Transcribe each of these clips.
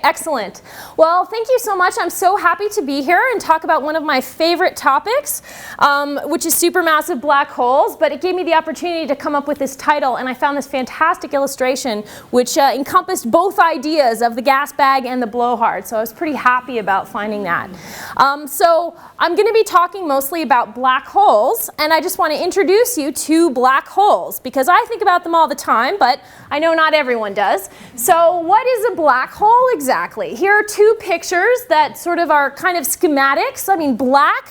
excellent. Well, thank you so much. I'm so happy to be here and talk about one of my favorite topics, which is supermassive black holes. But it gave me the opportunity to come up with this title, and I found this fantastic illustration which encompassed both ideas of the gas bag and the blowhard. So I was pretty happy about finding that. So I'm going to be talking mostly about black holes, and I just want to introduce you to black holes because I think about them all the time, but I know not everyone does. So what is a black hole exactly? Here are two pictures that sort of are kind of schematics. I mean, black,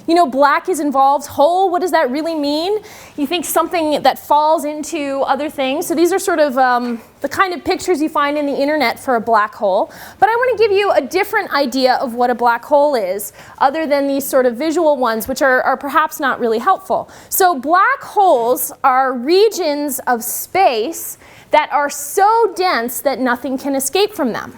you know, black is involved. Hole, what does that really mean? You think something that falls into other things. So these are sort of the kind of pictures you find in the internet for a black hole. But I want to give you a different idea of what a black hole is, other than these sort of visual ones, which are perhaps not really helpful. So black holes are regions of space that are so dense that nothing can escape from them.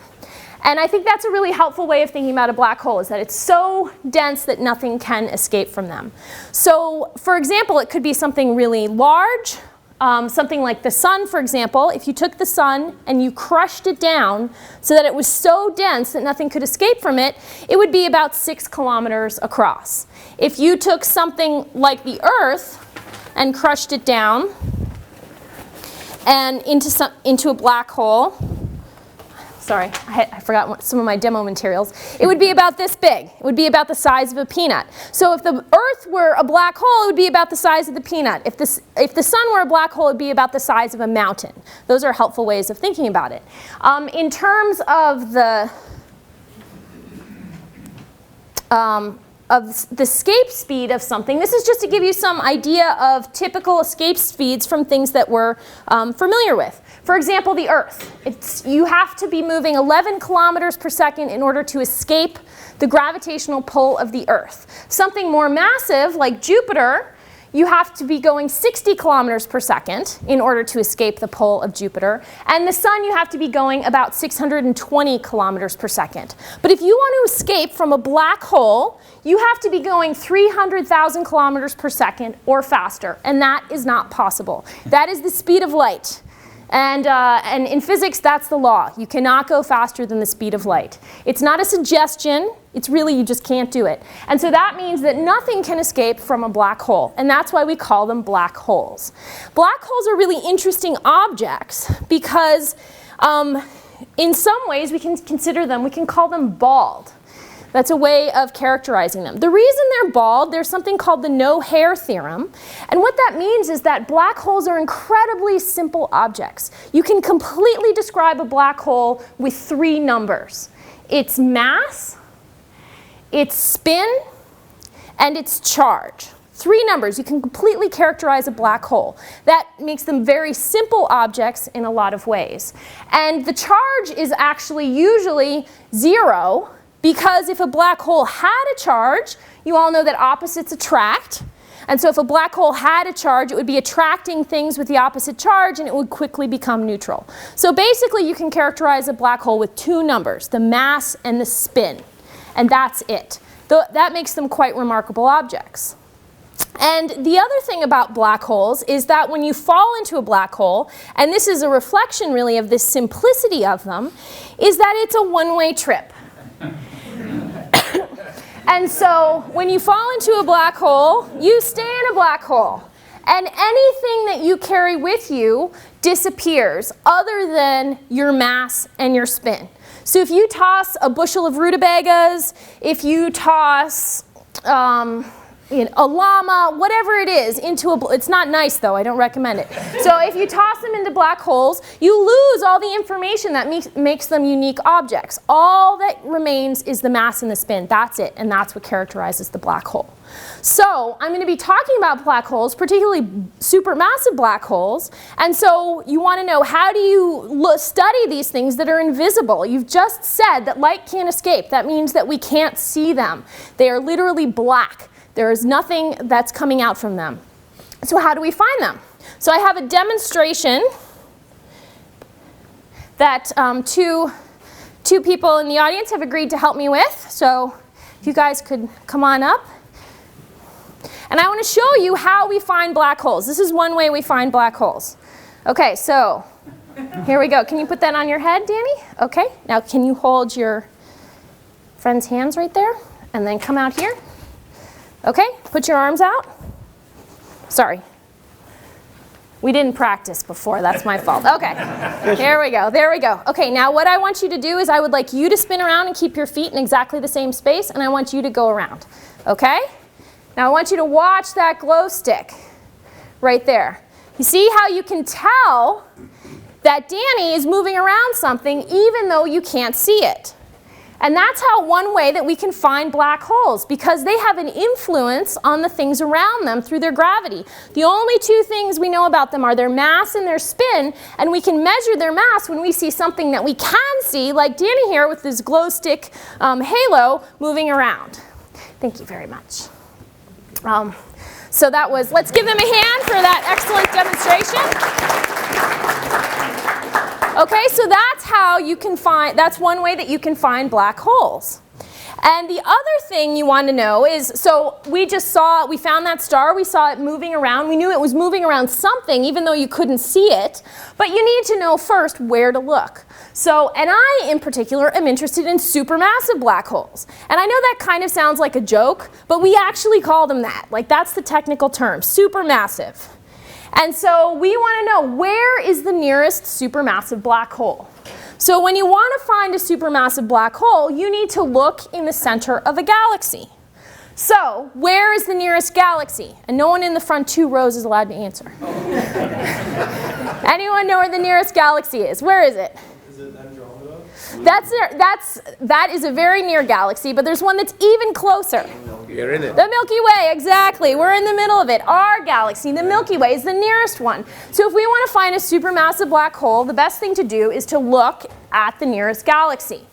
And I think that's a really helpful way of thinking about a black hole, is that it's so dense that nothing can escape from them. So, for example, it could be something really large, something like the sun, for example. If you took the sun and you crushed it down so that it was so dense that nothing could escape from it, it would be about 6 kilometers across. If you took something like the Earth and crushed it down and into a black hole, sorry, I forgot some of my demo materials. It would be about this big. It would be about the size of a peanut. So if the Earth were a black hole, it would be about the size of the peanut. If the sun were a black hole, it would be about the size of a mountain. Those are helpful ways of thinking about it. In terms of the escape speed of something, this is just to give you some idea of typical escape speeds from things that we're familiar with. For example, the Earth. You have to be moving 11 kilometers per second in order to escape the gravitational pull of the Earth. Something more massive, like Jupiter, you have to be going 60 kilometers per second in order to escape the pull of Jupiter. And the sun, you have to be going about 620 kilometers per second. But if you want to escape from a black hole, you have to be going 300,000 kilometers per second or faster. And that is not possible. That is the speed of light. And in physics, that's the law. You cannot go faster than the speed of light. It's not a suggestion. It's really, you just can't do it. And so that means that nothing can escape from a black hole. And that's why we call them black holes. Black holes are really interesting objects because in some ways we can consider them, we can call them bald. That's a way of characterizing them. The reason they're bald, there's something called the no-hair theorem. And what that means is that black holes are incredibly simple objects. You can completely describe a black hole with 3 numbers. Its mass, its spin, and its charge. 3 numbers. You can completely characterize a black hole. That makes them very simple objects in a lot of ways. And the charge is actually usually 0, because if a black hole had a charge, you all know that opposites attract. And so if a black hole had a charge, it would be attracting things with the opposite charge, and it would quickly become neutral. So basically, you can characterize a black hole with 2 numbers, the mass and the spin. And that's it. That makes them quite remarkable objects. And the other thing about black holes is that when you fall into a black hole, and this is a reflection really of this simplicity of them, is that it's a one-way trip. And so when you fall into a black hole, you stay in a black hole. And anything that you carry with you disappears other than your mass and your spin. So if you toss a bushel of rutabagas, if you toss a llama, whatever it is, it's not nice though, I don't recommend it. So if you toss them into black holes, you lose all the information that makes them unique objects. All that remains is the mass and the spin. That's it, and that's what characterizes the black hole. So I'm going to be talking about black holes, particularly supermassive black holes. And so you want to know, how do you study these things that are invisible? You've just said that light can't escape. That means that we can't see them. They are literally black. There is nothing that's coming out from them. So how do we find them? So I have a demonstration that two people in the audience have agreed to help me with. So if you guys could come on up. And I want to show you how we find black holes. This is one way we find black holes. Okay, so Here we go. Can you put that on your head, Danny? Okay. Now can you hold your friend's hands right there? And then come out here. Okay. Put your arms out. Sorry. We didn't practice before. That's my fault. Okay. There we go. There we go. Okay. Now what I want you to do is I would like you to spin around and keep your feet in exactly the same space. And I want you to go around. Okay? Now I want you to watch that glow stick right there. You see how you can tell that Danny is moving around something even though you can't see it. And that's how one way that we can find black holes, because they have an influence on the things around them through their gravity. The only two things we know about them are their mass and their spin, and we can measure their mass when we see something that we can see, like Danny here with this glow stick halo moving around. Thank you very much. So that was, let's give them a hand for that excellent demonstration. Okay, so that's how you can find, that's one way that you can find black holes. And the other thing you want to know is, so we found that star, we saw it moving around, we knew it was moving around something even though you couldn't see it, but you need to know first where to look. So, and I in particular am interested in supermassive black holes. And I know that kind of sounds like a joke, but we actually call them that. Like that's the technical term, supermassive. And so we want to know, where is the nearest supermassive black hole? So when you want to find a supermassive black hole, you need to look in the center of a galaxy. So where is the nearest galaxy? And no one in the front 2 rows is allowed to answer. Anyone know where the nearest galaxy is? Where is it? Is it Andromeda? That is a very near galaxy, but there's one that's even closer. You're in it. The Milky Way, exactly. We're in the middle of it. Our galaxy, the Milky Way, is the nearest one. So if we want to find a supermassive black hole, the best thing to do is to look at the nearest galaxy.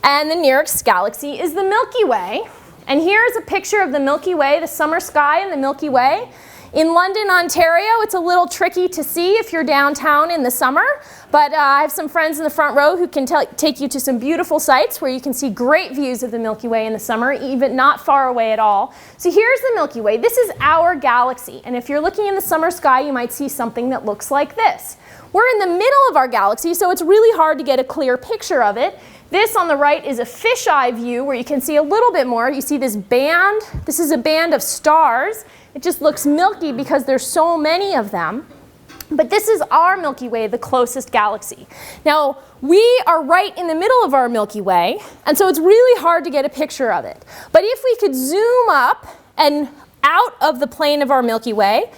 And the nearest galaxy is the Milky Way. And here's a picture of the Milky Way, the summer sky in the Milky Way. In London, Ontario, it's a little tricky to see if you're downtown in the summer, but I have some friends in the front row who can take you to some beautiful sites where you can see great views of the Milky Way in the summer, even not far away at all. So here's the Milky Way. This is our galaxy, and if you're looking in the summer sky, you might see something that looks like this. We're in the middle of our galaxy, so it's really hard to get a clear picture of it. This on the right is a fisheye view where you can see a little bit more. You see this band. This is a band of stars. It just looks milky because there's so many of them. But this is our Milky Way, the closest galaxy. Now, we are right in the middle of our Milky Way, and so it's really hard to get a picture of it. But if we could zoom up and out of the plane of our Milky Way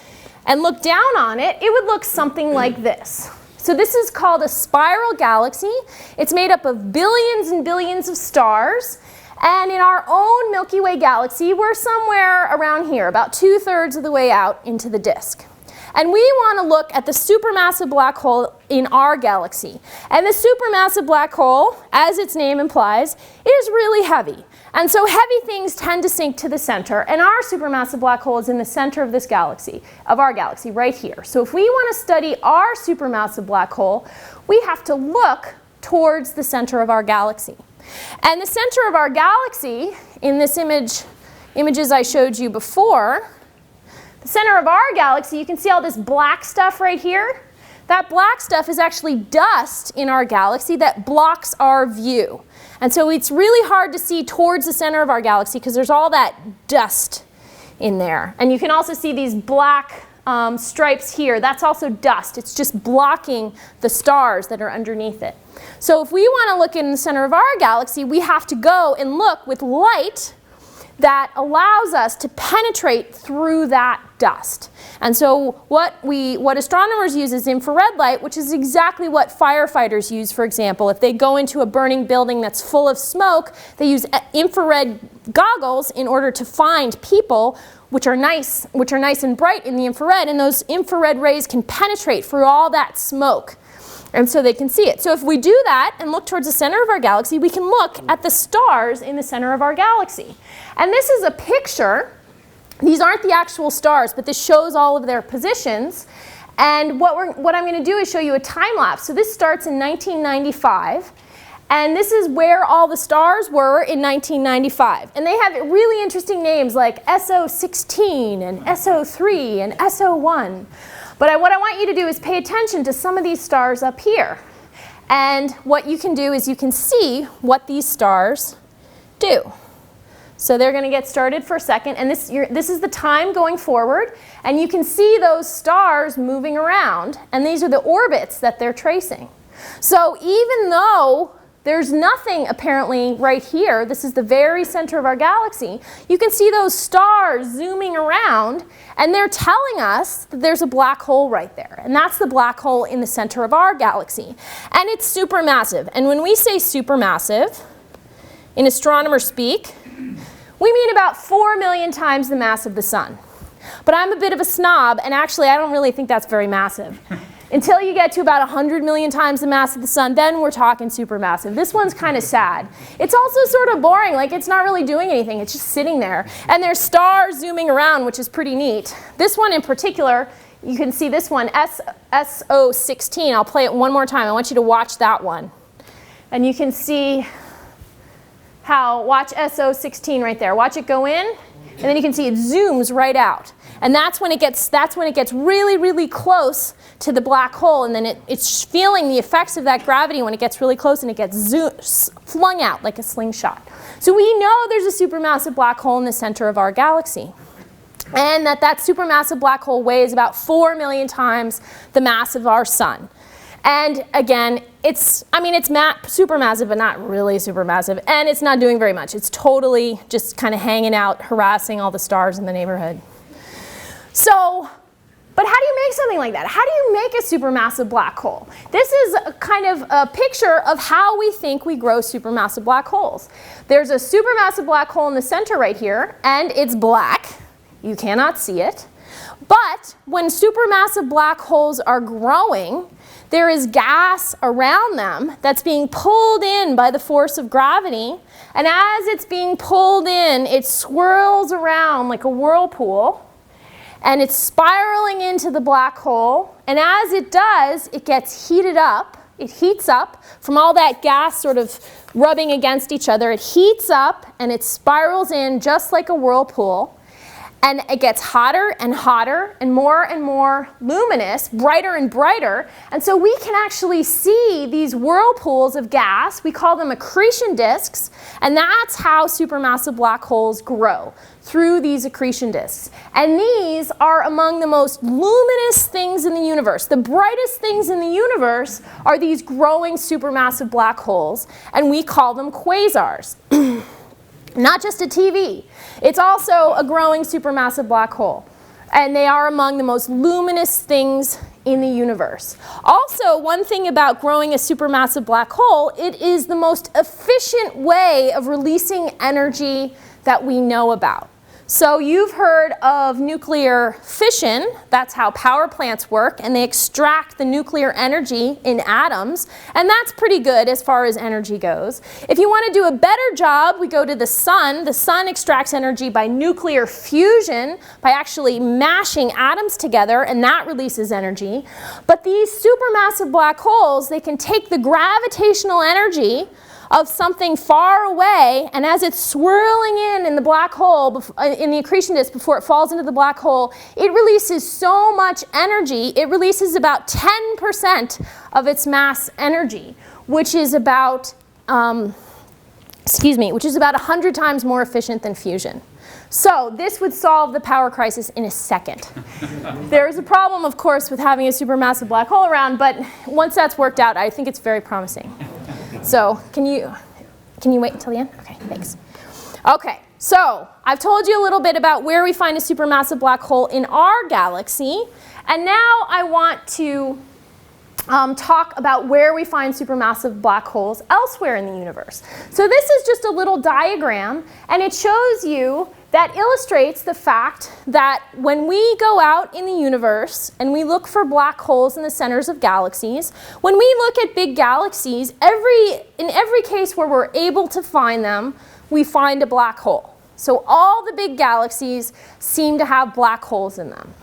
and look down on it, it would look something like this. So this is called a spiral galaxy. It's made up of billions and billions of stars. And in our own Milky Way galaxy, we're somewhere around here, about 2/3 of the way out into the disk. And we want to look at the supermassive black hole in our galaxy. And the supermassive black hole, as its name implies, is really heavy. And so heavy things tend to sink to the center. And our supermassive black hole is in the center of this galaxy, of our galaxy, right here. So if we want to study our supermassive black hole, we have to look towards the center of our galaxy. And the center of our galaxy, in this images I showed you before, the center of our galaxy, you can see all this black stuff right here. That black stuff is actually dust in our galaxy that blocks our view. And so it's really hard to see towards the center of our galaxy because there's all that dust in there. And you can also see these black stripes here. That's also dust. It's just blocking the stars that are underneath it. So if we want to look in the center of our galaxy, we have to go and look with light that allows us to penetrate through that dust. And so what astronomers use is infrared light, which is exactly what firefighters use, for example. If they go into a burning building that's full of smoke, they use infrared goggles in order to find people which are nice and bright in the infrared, and those infrared rays can penetrate through all that smoke. And so they can see it. So if we do that and look towards the center of our galaxy, we can look at the stars in the center of our galaxy. And this is a picture. These aren't the actual stars, but this shows all of their positions. And what I'm going to do is show you a time lapse. So this starts in 1995. And this is where all the stars were in 1995. And they have really interesting names like SO16 and SO3 and SO1. But what I want you to do is pay attention to some of these stars up here. And what you can do is you can see what these stars do. So they're going to get started for a second, and this is the time going forward, and you can see those stars moving around, and these are the orbits that they're tracing. So even though there's nothing apparently right here, this is the very center of our galaxy, you can see those stars zooming around, and they're telling us that there's a black hole right there. And that's the black hole in the center of our galaxy. And it's supermassive. And when we say supermassive, in astronomer speak, we mean about 4 million times the mass of the sun. But I'm a bit of a snob, and actually I don't really think that's very massive. Until you get to about 100 million times the mass of the sun, then we're talking supermassive. This one's kind of sad. It's also sort of boring, like it's not really doing anything, it's just sitting there. And there's stars zooming around, which is pretty neat. This one in particular, you can see this one, SO16. I'll play it one more time. I want you to watch that one. And you can see how, watch SO16 right there. Watch it go in, and then you can see it zooms right out. And that's when it gets really, really close to the black hole, and then it's feeling the effects of that gravity when it gets really close, and it gets flung out like a slingshot. So we know there's a supermassive black hole in the center of our galaxy. And that supermassive black hole weighs about 4 million times the mass of our sun. And again, it's supermassive, but not really supermassive, and it's not doing very much. It's totally just kind of hanging out, harassing all the stars in the neighborhood. So, but how do you make something like that? How do you make a supermassive black hole? This is a kind of a picture of how we think we grow supermassive black holes. There's a supermassive black hole in the center right here, and it's black. You cannot see it. But when supermassive black holes are growing, there is gas around them that's being pulled in by the force of gravity. And as it's being pulled in, it swirls around like a whirlpool. And it's spiraling into the black hole. And as it does, it gets heated up. It heats up from all that gas sort of rubbing against each other. It heats up and it spirals in just like a whirlpool. And it gets hotter and hotter and more luminous, brighter and brighter. And so we can actually see these whirlpools of gas. We call them accretion disks. And that's how supermassive black holes grow, through these accretion disks. And these are among the most luminous things in the universe. The brightest things in the universe are these growing supermassive black holes. And we call them quasars. Not just a TV. It's also a growing supermassive black hole. And they are among the most luminous things in the universe. Also, one thing about growing a supermassive black hole, it is the most efficient way of releasing energy that we know about. So you've heard of nuclear fission. That's how power plants work, and they extract the nuclear energy in atoms, and that's pretty good as far as energy goes. If you want to do a better job, we go to the sun. The sun extracts energy by nuclear fusion, by actually mashing atoms together, and that releases energy. But these supermassive black holes, they can take the gravitational energy of something far away, and as it's swirling in the black hole, in the accretion disk before it falls into the black hole, it releases so much energy. It releases about 10% of its mass energy, which is about, which is about 100 times more efficient than fusion. So this would solve the power crisis in a second. There is a problem, of course, with having a supermassive black hole around, but once that's worked out, I think it's very promising. So can you wait until the end? Okay, thanks. Okay, so I've told you a little bit about where we find a supermassive black hole in our galaxy, and now I want to talk about where we find supermassive black holes elsewhere in the universe. So this is just a little diagram, and it shows you, that illustrates the fact that when we go out in the universe and we look for black holes in the centers of galaxies, when we look at big galaxies, in every case where we're able to find them, we find a black hole. So all the big galaxies seem to have black holes in them.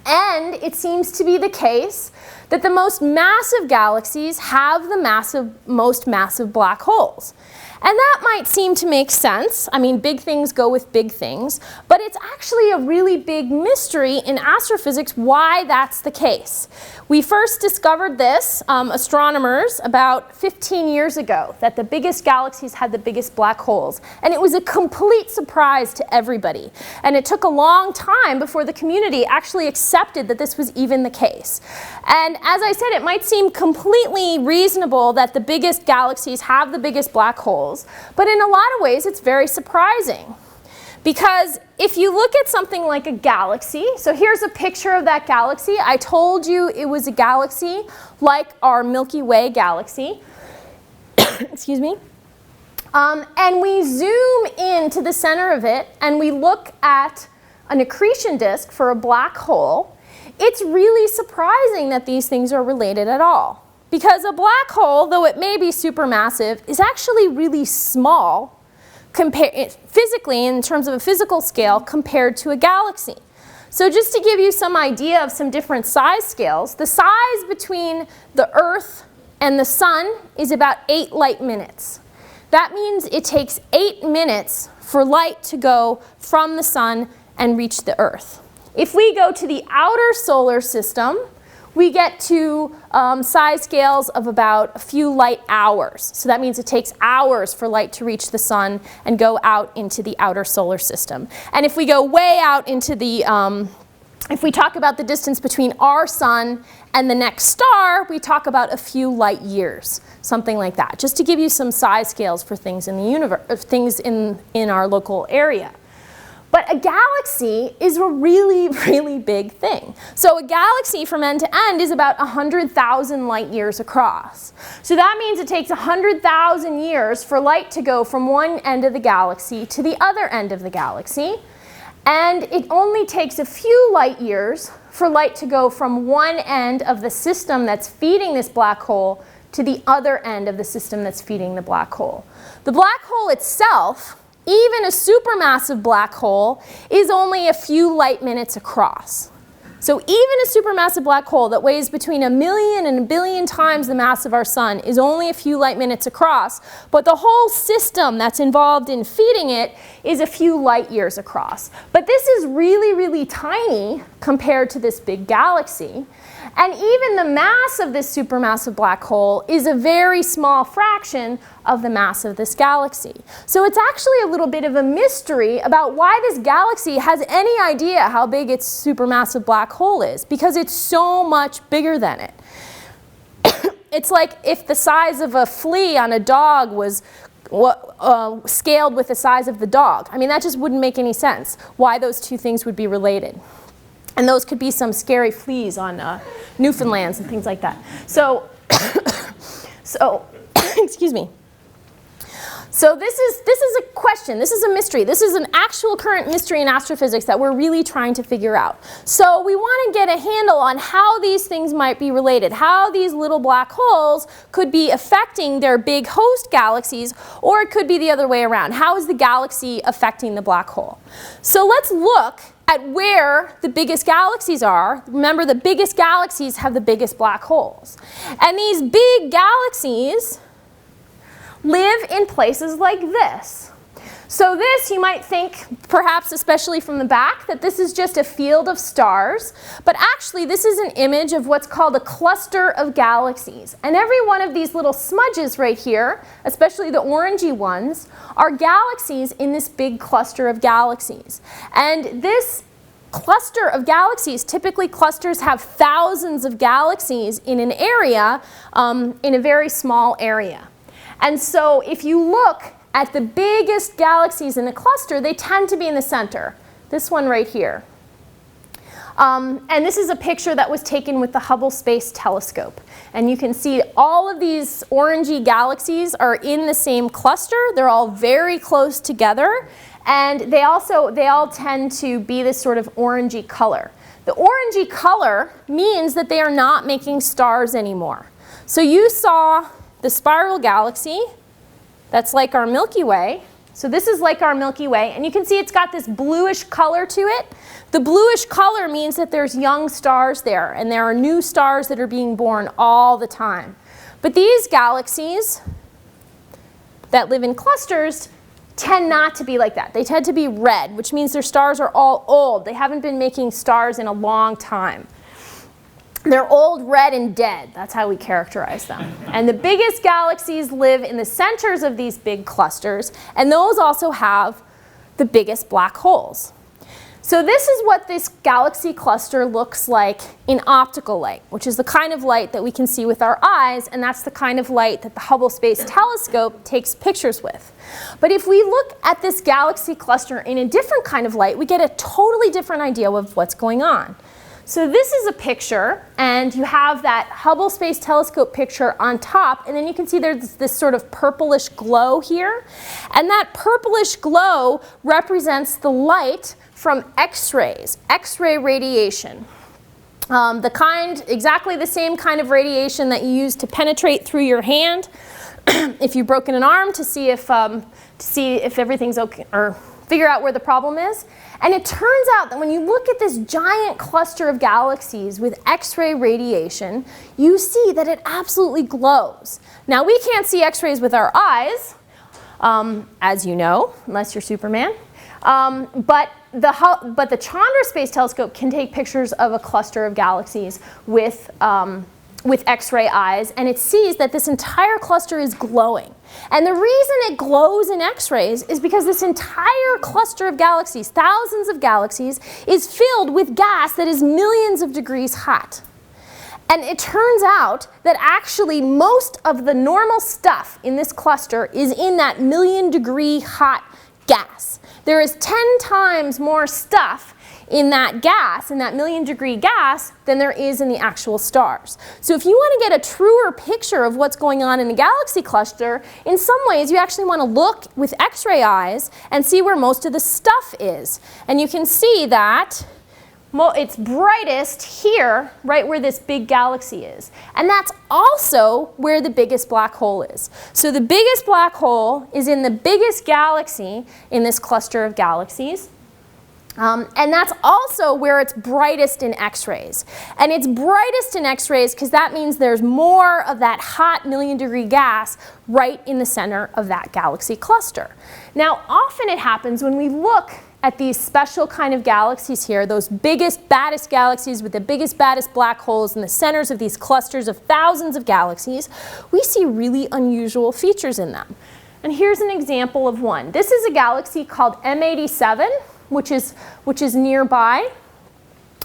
And it seems to be the case that the most massive galaxies have the most massive black holes. And that might seem to make sense. I mean, big things go with big things, but it's actually a really big mystery in astrophysics why that's the case. We first discovered this, astronomers, about 15 years ago, that the biggest galaxies had the biggest black holes. And it was a complete surprise to everybody. And it took a long time before the community actually accepted that this was even the case. And as I said, it might seem completely reasonable that the biggest galaxies have the biggest black holes, but in a lot of ways it's very surprising. Because if you look at something like a galaxy, so here's a picture of that galaxy. I told you it was a galaxy like our Milky Way galaxy. Excuse me. And we zoom into the center of it and we look at an accretion disk for a black hole. It's really surprising that these things are related at all. Because a black hole, though it may be supermassive, is actually really small physically, in terms of a physical scale, compared to a galaxy. So just to give you some idea of some different size scales, the size between the Earth and the Sun is about 8 light minutes. That means it takes 8 minutes for light to go from the Sun and reach the Earth. If we go to the outer solar system, we get to size scales of about a few light hours. So that means it takes hours for light to reach the Sun and go out into the outer solar system. And if we go way out into the, if we talk about the distance between our Sun and the next star, we talk about a few light years, something like that, just to give you some size scales for things in the universe, things in our local area. But a galaxy is a really, really big thing. So a galaxy from end to end is about 100,000 light years across. So that means it takes 100,000 years for light to go from one end of the galaxy to the other end of the galaxy. And it only takes a few light years for light to go from one end of the system that's feeding this black hole to the other end of the system that's feeding the black hole. The black hole itself, even a supermassive black hole, is only a few light minutes across. So even a supermassive black hole that weighs between 1 million and 1 billion times the mass of our Sun is only a few light minutes across, but the whole system that's involved in feeding it is a few light years across. But this is really, really tiny compared to this big galaxy. And even the mass of this supermassive black hole is a very small fraction of the mass of this galaxy. So it's actually a little bit of a mystery about why this galaxy has any idea how big its supermassive black hole is, because it's so much bigger than it. It's like if the size of a flea on a dog was scaled with the size of the dog. I mean, that just wouldn't make any sense, why those two things would be related. And those could be some scary fleas on Newfoundlands and things like that. So, excuse me. So this is a question, this is a mystery, this is an actual current mystery in astrophysics that we're really trying to figure out. So we want to get a handle on how these things might be related, how these little black holes could be affecting their big host galaxies, or it could be the other way around. How is the galaxy affecting the black hole? So let's look at where the biggest galaxies are. Remember, the biggest galaxies have the biggest black holes. And these big galaxies live in places like this. So this, you might think, perhaps especially from the back, that this is just a field of stars. But actually, this is an image of what's called a cluster of galaxies. And every one of these little smudges right here, especially the orangey ones, are galaxies in this big cluster of galaxies. And this cluster of galaxies, typically clusters have thousands of galaxies in an area, in a very small area. And so if you look at the biggest galaxies in a cluster, they tend to be in the center. This one right here. And this is a picture that was taken with the Hubble Space Telescope. And you can see all of these orangey galaxies are in the same cluster. They're all very close together. And they all tend to be this sort of orangey color. The orangey color means that they are not making stars anymore. So you saw the spiral galaxy, that's like our Milky Way. So this is like our Milky Way, and you can see it's got this bluish color to it. The bluish color means that there's young stars there, and there are new stars that are being born all the time. But these galaxies that live in clusters tend not to be like that. They tend to be red, which means their stars are all old. They haven't been making stars in a long time. They're old, red, and dead. That's how we characterize them. And the biggest galaxies live in the centers of these big clusters, and those also have the biggest black holes. So this is what this galaxy cluster looks like in optical light, which is the kind of light that we can see with our eyes, and that's the kind of light that the Hubble Space Telescope takes pictures with. But if we look at this galaxy cluster in a different kind of light, we get a totally different idea of what's going on. So this is a picture, and you have that Hubble Space Telescope picture on top, and then you can see there's this sort of purplish glow here. And that purplish glow represents the light from X-rays, X-ray radiation. Exactly the same kind of radiation that you use to penetrate through your hand if you've broken an arm to see if everything's okay, or figure out where the problem is. And it turns out that when you look at this giant cluster of galaxies with X-ray radiation, you see that it absolutely glows. Now, we can't see X-rays with our eyes, as you know, unless you're Superman. But the Chandra Space Telescope can take pictures of a cluster of galaxies with X-ray eyes, and it sees that this entire cluster is glowing. And the reason it glows in X-rays is because this entire cluster of galaxies, thousands of galaxies, is filled with gas that is millions of degrees hot. And it turns out that actually most of the normal stuff in this cluster is in that million-degree hot gas. There is 10 times more stuff in that gas, in that million-degree gas, than there is in the actual stars. So if you want to get a truer picture of what's going on in a galaxy cluster, in some ways you actually want to look with X-ray eyes and see where most of the stuff is. And you can see that it's brightest here, right where this big galaxy is. And that's also where the biggest black hole is. So the biggest black hole is in the biggest galaxy in this cluster of galaxies. And that's also where it's brightest in X-rays. And it's brightest in X-rays because that means there's more of that hot million-degree gas right in the center of that galaxy cluster. Now, often it happens when we look at these special kind of galaxies here, those biggest, baddest galaxies with the biggest, baddest black holes in the centers of these clusters of thousands of galaxies, we see really unusual features in them. And here's an example of one. This is a galaxy called M87, which is nearby.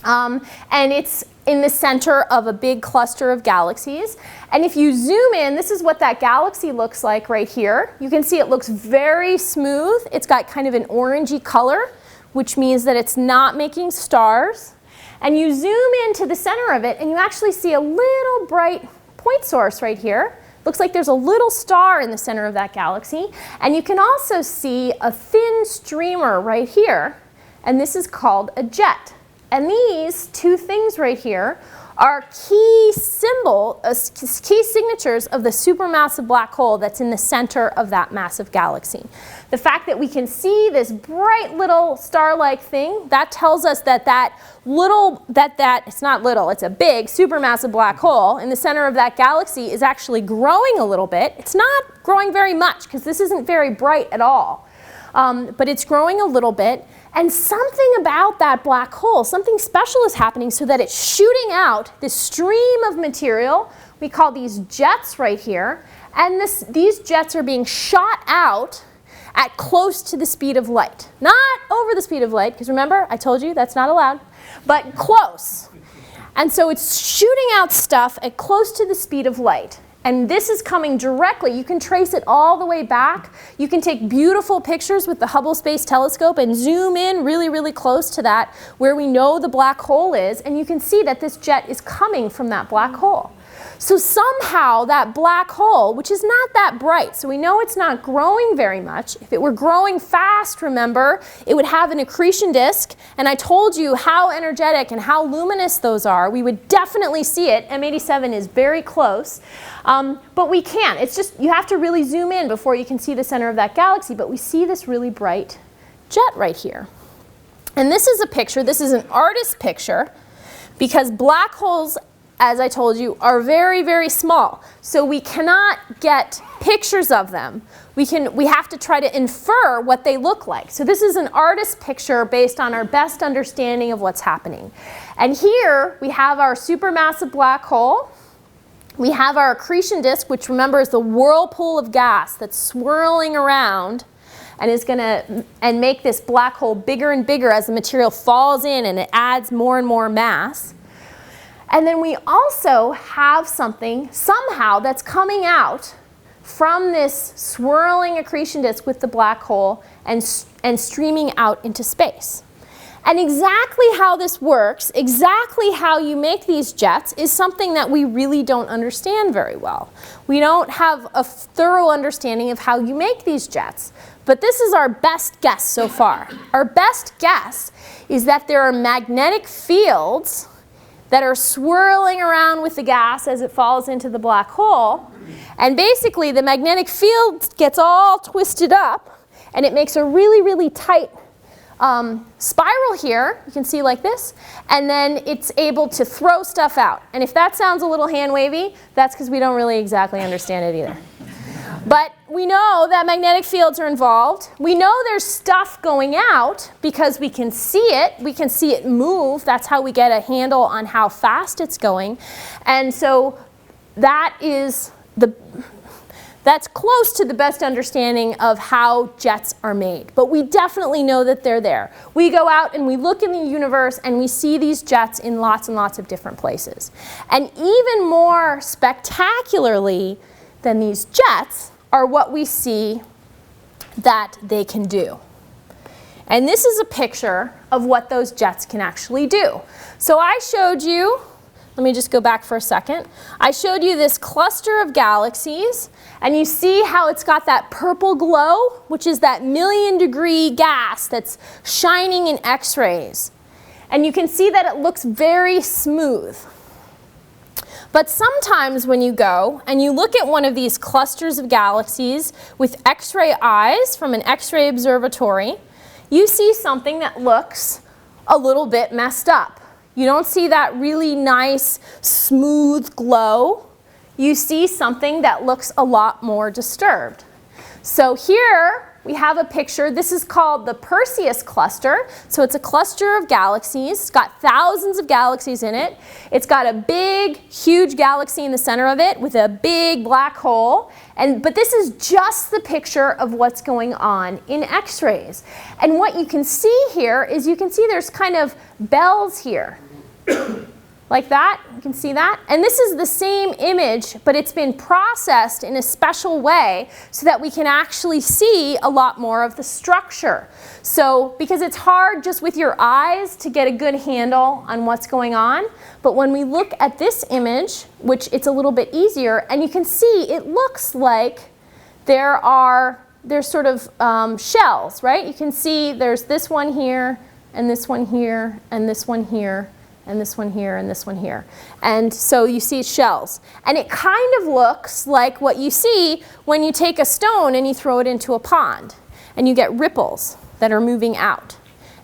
And it's in the center of a big cluster of galaxies. And if you zoom in, this is what that galaxy looks like right here. You can see it looks very smooth. It's got kind of an orangey color, which means that it's not making stars. And you zoom into the center of it, and you actually see a little bright point source right here. Looks like there's a little star in the center of that galaxy. And you can also see a thin streamer right here, and this is called a jet. And these two things right here are key signatures of the supermassive black hole that's in the center of that massive galaxy. The fact that we can see this bright little star-like thing, that tells us that it's not little, it's a big supermassive black hole in the center of that galaxy is actually growing a little bit. It's not growing very much because this isn't very bright at all. But it's growing a little bit. And something about that black hole, something special is happening so that it's shooting out this stream of material. We call these jets right here. And these jets are being shot out at close to the speed of light. Not over the speed of light, because remember, I told you that's not allowed, but close. And so it's shooting out stuff at close to the speed of light. And this is coming directly. You can trace it all the way back. You can take beautiful pictures with the Hubble Space Telescope and zoom in really, really close to that where we know the black hole is. And you can see that this jet is coming from that black hole. So somehow that black hole, which is not that bright, so we know it's not growing very much. If it were growing fast, remember, it would have an accretion disk. And I told you how energetic and how luminous those are. We would definitely see it. M87 is very close. But we can't. It's just, you have to really zoom in before you can see the center of that galaxy. But we see this really bright jet right here. And this is a picture. This is an artist's picture because black holes as I told you, are very, very small. So we cannot get pictures of them. We have to try to infer what they look like. So this is an artist's picture based on our best understanding of what's happening. And here we have our supermassive black hole. We have our accretion disk, which remember is the whirlpool of gas that's swirling around and is going to make this black hole bigger and bigger as the material falls in and it adds more and more mass. And then we also have something somehow that's coming out from this swirling accretion disk with the black hole and streaming out into space. And exactly how this works, exactly how you make these jets, is something that we really don't understand very well. We don't have a thorough understanding of how you make these jets. But this is our best guess so far. Our best guess is that there are magnetic fields that are swirling around with the gas as it falls into the black hole. And basically, the magnetic field gets all twisted up, and it makes a really, really tight spiral here, you can see like this, and then it's able to throw stuff out. And if that sounds a little hand-wavy, that's because we don't really exactly understand it either. But we know that magnetic fields are involved. We know there's stuff going out because we can see it. We can see it move. That's how we get a handle on how fast it's going. And so that's close to the best understanding of how jets are made. But we definitely know that they're there. We go out and we look in the universe and we see these jets in lots and lots of different places. And even more spectacularly than these jets are what we see that they can do. And this is a picture of what those jets can actually do. So I showed you, let me just go back for a second. I showed you this cluster of galaxies, and you see how it's got that purple glow, which is that million-degree gas that's shining in X-rays. And you can see that it looks very smooth. But sometimes when you go and you look at one of these clusters of galaxies with X-ray eyes from an X-ray observatory, you see something that looks a little bit messed up. You don't see that really nice, smooth glow. You see something that looks a lot more disturbed. So here we have a picture. This is called the Perseus cluster. So it's a cluster of galaxies. It's got thousands of galaxies in it. It's got a big, huge galaxy in the center of it with a big black hole. But this is just the picture of what's going on in X-rays. And what you can see here is you can see there's kind of bells here. Like that, you can see that. And this is the same image, but it's been processed in a special way so that we can actually see a lot more of the structure. So, because it's hard just with your eyes to get a good handle on what's going on, but when we look at this image, which it's a little bit easier, and you can see it looks like there's sort of shells, right? You can see there's this one here, and this one here, and this one here, and this one here, and this one here. And so you see shells. And it kind of looks like what you see when you take a stone and you throw it into a pond. And you get ripples that are moving out.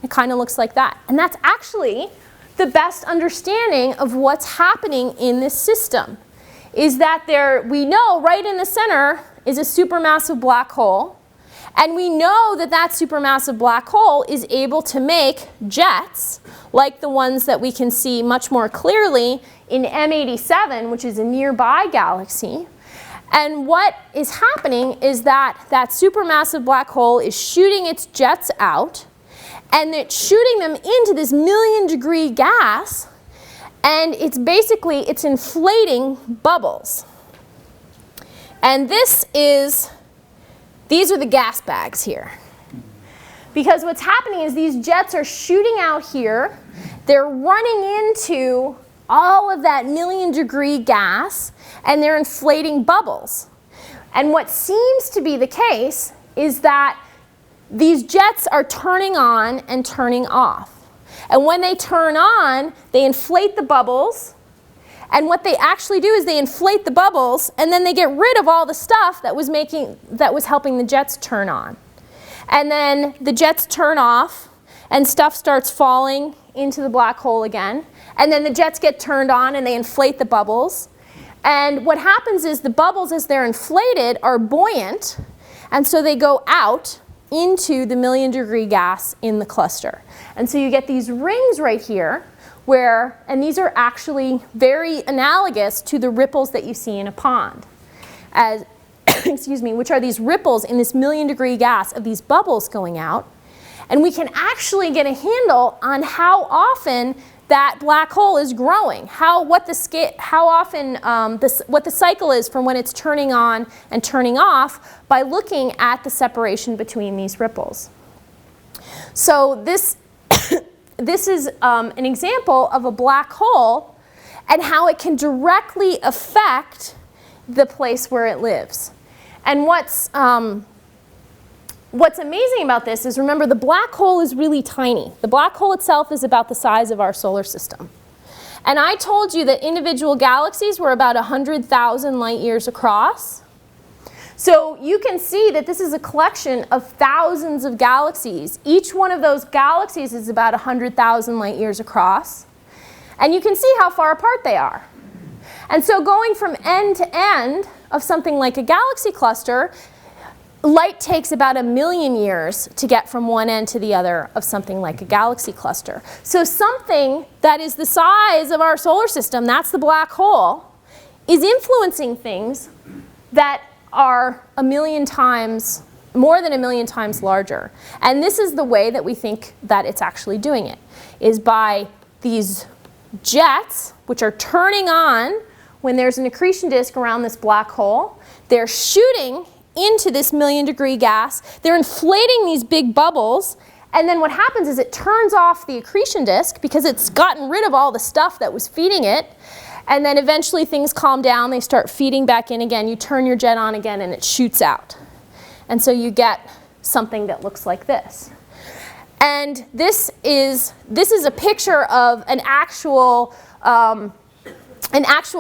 It kind of looks like that. And that's actually the best understanding of what's happening in this system. Is that we know right in the center is a supermassive black hole. And we know that that supermassive black hole is able to make jets like the ones that we can see much more clearly in M87, which is a nearby galaxy. And what is happening is that that supermassive black hole is shooting its jets out, and it's shooting them into this million-degree gas, and it's inflating bubbles. And these are the gas bags here. Because what's happening is these jets are shooting out here. They're running into all of that million-degree gas, and they're inflating bubbles. And what seems to be the case is that these jets are turning on and turning off. And when they turn on, they inflate the bubbles. And what they actually do is they inflate the bubbles, and then they get rid of all the stuff that was helping the jets turn on. And then the jets turn off, and stuff starts falling into the black hole again, and then the jets get turned on and they inflate the bubbles. And what happens is the bubbles, as they're inflated, are buoyant, and so they go out into the million-degree gas in the cluster. And so you get these rings right here, and these are actually very analogous to the ripples that you see in a pond, excuse me, which are these ripples in this million-degree gas of these bubbles going out. And we can actually get a handle on how often that black hole is growing, what the cycle is from when it's turning on and turning off by looking at the separation between these ripples. So this is an example of a black hole and how it can directly affect the place where it lives. And what's amazing about this is, remember, the black hole is really tiny. The black hole itself is about the size of our solar system. And I told you that individual galaxies were about 100,000 light years across. So you can see that this is a collection of thousands of galaxies. Each one of those galaxies is about 100,000 light years across. And you can see how far apart they are. And so going from end to end of something like a galaxy cluster, light takes about 1 million years to get from one end to the other of something like a galaxy cluster. So something that is the size of our solar system, that's the black hole, is influencing things that are 1 million times, more than 1 million times larger. And this is the way that we think that it's actually doing it, is by these jets, which are turning on when there's an accretion disk around this black hole. They're shooting into this million-degree gas. They're inflating these big bubbles, and then what happens is it turns off the accretion disk because it's gotten rid of all the stuff that was feeding it, and then eventually things calm down, they start feeding back in again, you turn your jet on again, and it shoots out. And so you get something that looks like this. And this is a picture of an actual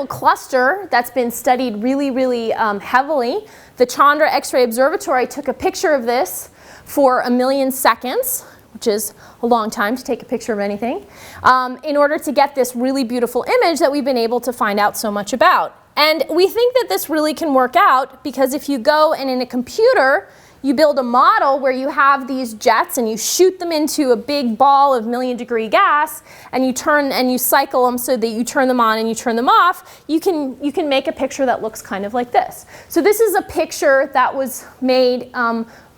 cluster that's been studied really, really heavily. The Chandra X-ray Observatory took a picture of this for 1 million seconds, which is a long time to take a picture of anything, in order to get this really beautiful image that we've been able to find out so much about. And we think that this really can work out because if you go and in a computer, you build a model where you have these jets and you shoot them into a big ball of million-degree gas and you cycle them so that you turn them on and you turn them off, you can make a picture that looks kind of like this. So this is a picture that was made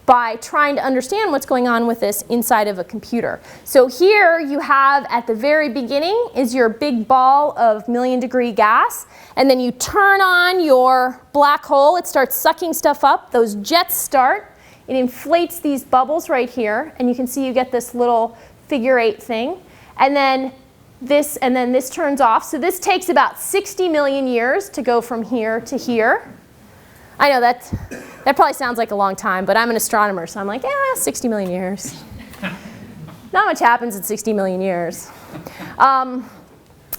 by trying to understand what's going on with this inside of a computer. So here you have, at the very beginning, is your big ball of million-degree gas, and then you turn on your black hole, it starts sucking stuff up, those jets start, it inflates these bubbles right here, and you can see you get this little figure 8 thing, and then this turns off. So this takes about 60 million years to go from here to here. I know that probably sounds like a long time, but I'm an astronomer, so I'm like, 60 million years. Not much happens in 60 million years.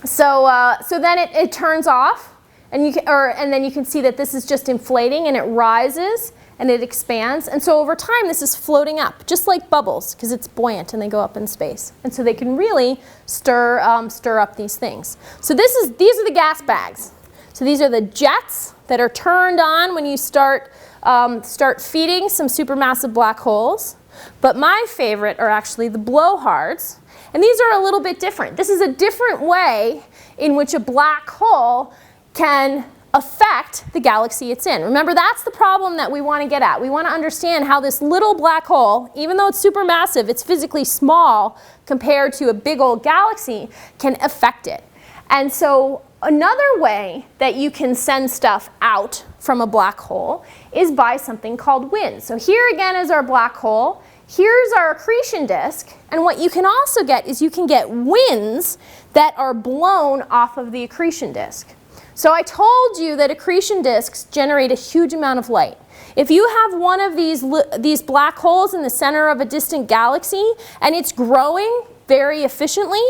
So then it turns off, and then you can see that this is just inflating, and it rises, and it expands. And so over time, this is floating up, just like bubbles, because it's buoyant, and they go up in space. And so they can really stir up these things. So these are the gas bags. So these are the jets that are turned on when you start feeding some supermassive black holes. But my favorite are actually the blowhards. And these are a little bit different. This is a different way in which a black hole can affect the galaxy it's in. Remember, that's the problem that we want to get at. We want to understand how this little black hole, even though it's supermassive, it's physically small compared to a big old galaxy, can affect it. And so another way that you can send stuff out from a black hole is by something called winds. So here again is our black hole. Here's our accretion disk. And what you can also get is you can get winds that are blown off of the accretion disk. So I told you that accretion disks generate a huge amount of light. If you have one of these black holes in the center of a distant galaxy and it's growing very efficiently,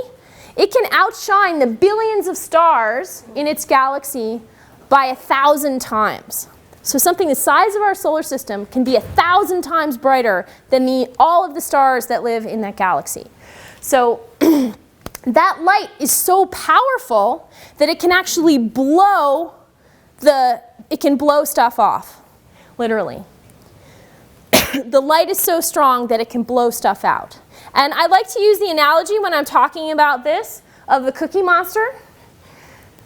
it can outshine the billions of stars in its galaxy by 1,000 times. So something the size of our solar system can be 1,000 times brighter than all of the stars that live in that galaxy. So that light is so powerful that it can actually blow stuff off, literally. The light is so strong that it can blow stuff out. And I like to use the analogy when I'm talking about this of the Cookie Monster,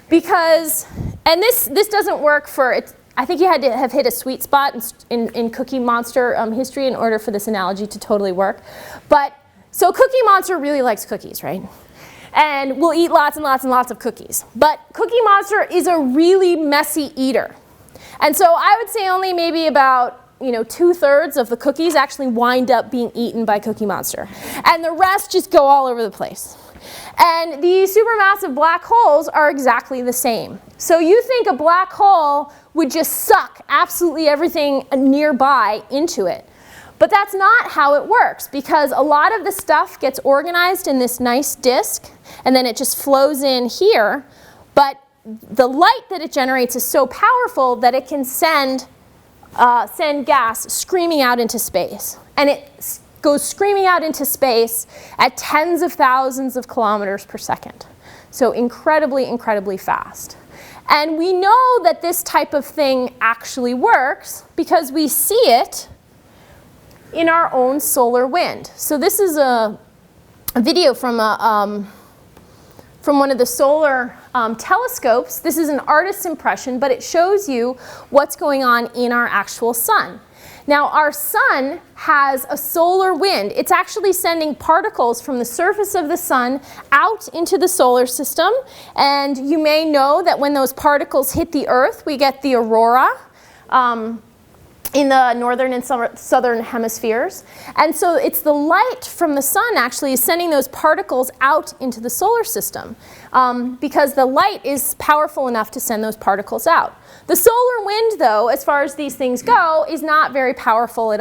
because, and this doesn't work for, I think you had to have hit a sweet spot in Cookie Monster history in order for this analogy to totally work. But, so Cookie Monster really likes cookies, right? And will eat lots and lots and lots of cookies. But Cookie Monster is a really messy eater. And so I would say only maybe about 2/3 of the cookies actually wind up being eaten by Cookie Monster. And the rest just go all over the place. And these supermassive black holes are exactly the same. So you think a black hole would just suck absolutely everything nearby into it. But that's not how it works, because a lot of the stuff gets organized in this nice disk, and then it just flows in here. But the light that it generates is so powerful that it can send gas screaming out into space. And it goes screaming out into space at tens of thousands of kilometers per second. So incredibly, incredibly fast. And we know that this type of thing actually works because we see it in our own solar wind. So this is a video from one of the solar telescopes. This is an artist's impression, but it shows you what's going on in our actual sun. Now, our sun has a solar wind. It's actually sending particles from the surface of the sun out into the solar system. And you may know that when those particles hit the Earth, we get the aurora in the northern and southern hemispheres. And so it's the light from the sun actually is sending those particles out into the solar system, because the light is powerful enough to send those particles out. The solar wind, though, as far as these things go, is not very powerful at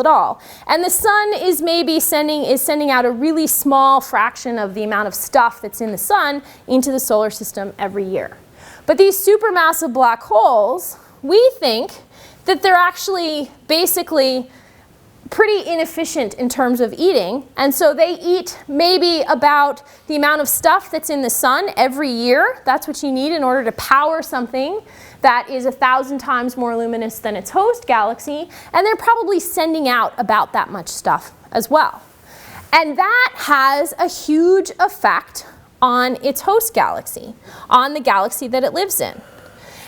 all. And the sun is maybe sending out a really small fraction of the amount of stuff that's in the sun into the solar system every year. But these supermassive black holes, we think that they're actually basically pretty inefficient in terms of eating. And so they eat maybe about the amount of stuff that's in the sun every year. That's what you need in order to power something that is 1,000 times more luminous than its host galaxy. And they're probably sending out about that much stuff as well. And that has a huge effect on its host galaxy, on the galaxy that it lives in.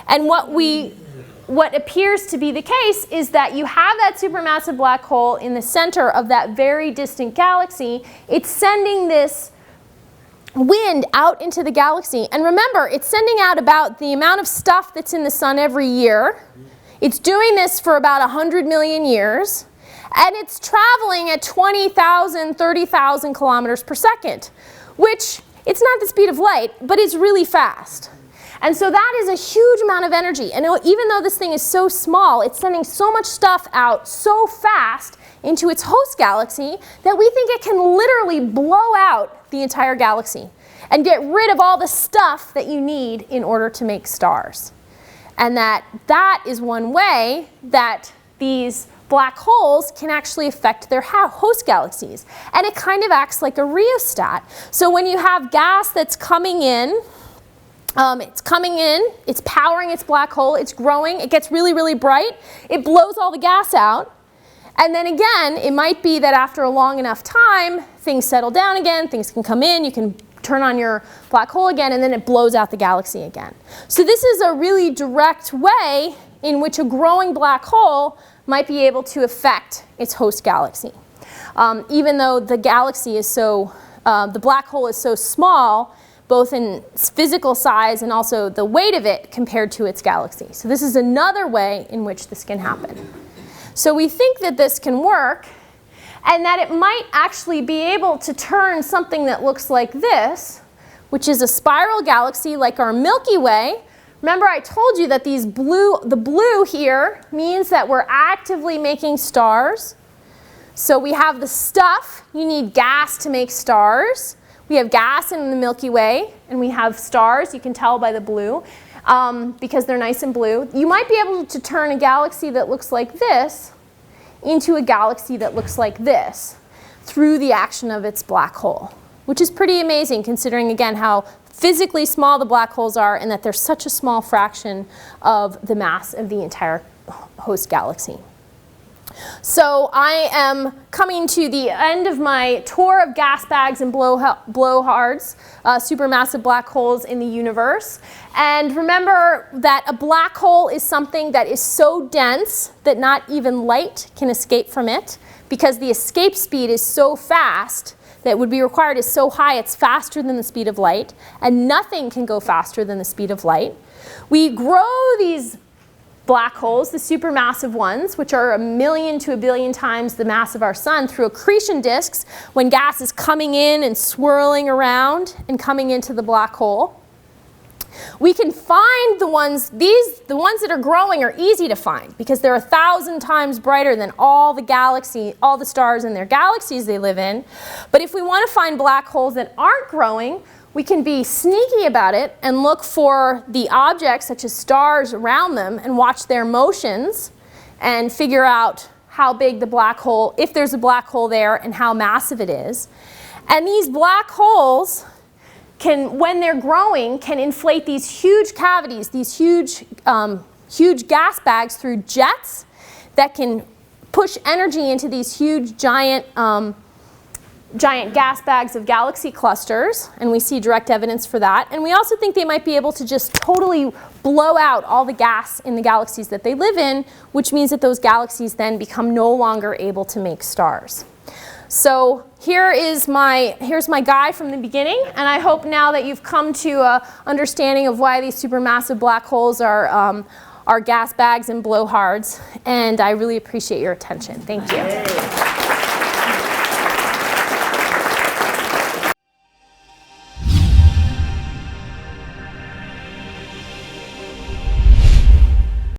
And what appears to be the case is that you have that supermassive black hole in the center of that very distant galaxy. It's sending this wind out into the galaxy. And remember, it's sending out about the amount of stuff that's in the sun every year. It's doing this for about 100 million years. And it's traveling at 20,000, 30,000 kilometers per second, which it's not the speed of light, but it's really fast. And so that is a huge amount of energy. And even though this thing is so small, it's sending so much stuff out so fast into its host galaxy that we think it can literally blow out the entire galaxy and get rid of all the stuff that you need in order to make stars. And that is one way that these black holes can actually affect their host galaxies. And it kind of acts like a rheostat. So when you have gas that's coming in, it's powering its black hole, it's growing, it gets really, really bright, it blows all the gas out, and then again, it might be that after a long enough time, things settle down again, things can come in, you can turn on your black hole again, and then it blows out the galaxy again. So this is a really direct way in which a growing black hole might be able to affect its host galaxy. Even though the galaxy is the black hole is so small, both in its physical size and also the weight of it compared to its galaxy. So this is another way in which this can happen. So we think that this can work, and that it might actually be able to turn something that looks like this, which is a spiral galaxy like our Milky Way. Remember, I told you that the blue here means that we're actively making stars. So we have the stuff, you need gas to make stars. We have gas in the Milky Way, and we have stars, you can tell by the blue, because they're nice and blue. You might be able to turn a galaxy that looks like this into a galaxy that looks like this through the action of its black hole. which is pretty amazing considering, again, how physically small the black holes are and that they're such a small fraction of the mass of the entire host galaxy. So I am coming to the end of my tour of Gasbags and blowhards, supermassive black holes in the universe. And remember that a black hole is something that is so dense that not even light can escape from it, because the escape speed is so fast that would be required is so high it's faster than the speed of light, and nothing can go faster than the speed of light. We grow these black holes, the supermassive ones, which are 1 million to 1 billion times the mass of our sun, through accretion disks when gas is coming in and swirling around and coming into the black hole. We can find the ones that are growing are easy to find because they're 1,000 times brighter than all the stars in their galaxies they live in. But if we want to find black holes that aren't growing, we can be sneaky about it and look for the objects, such as stars, around them and watch their motions and figure out how big the black hole, if there's a black hole there, and how massive it is. And these black holes can, when they're growing, can inflate these huge cavities, these huge gas bags through jets that can push energy into these huge giant gas bags of galaxy clusters, and we see direct evidence for that. And we also think they might be able to just totally blow out all the gas in the galaxies that they live in, which means that those galaxies then become no longer able to make stars. So here's my guy from the beginning, and I hope now that you've come to an understanding of why these supermassive black holes are gas bags and blowhards, and I really appreciate your attention. Thank you.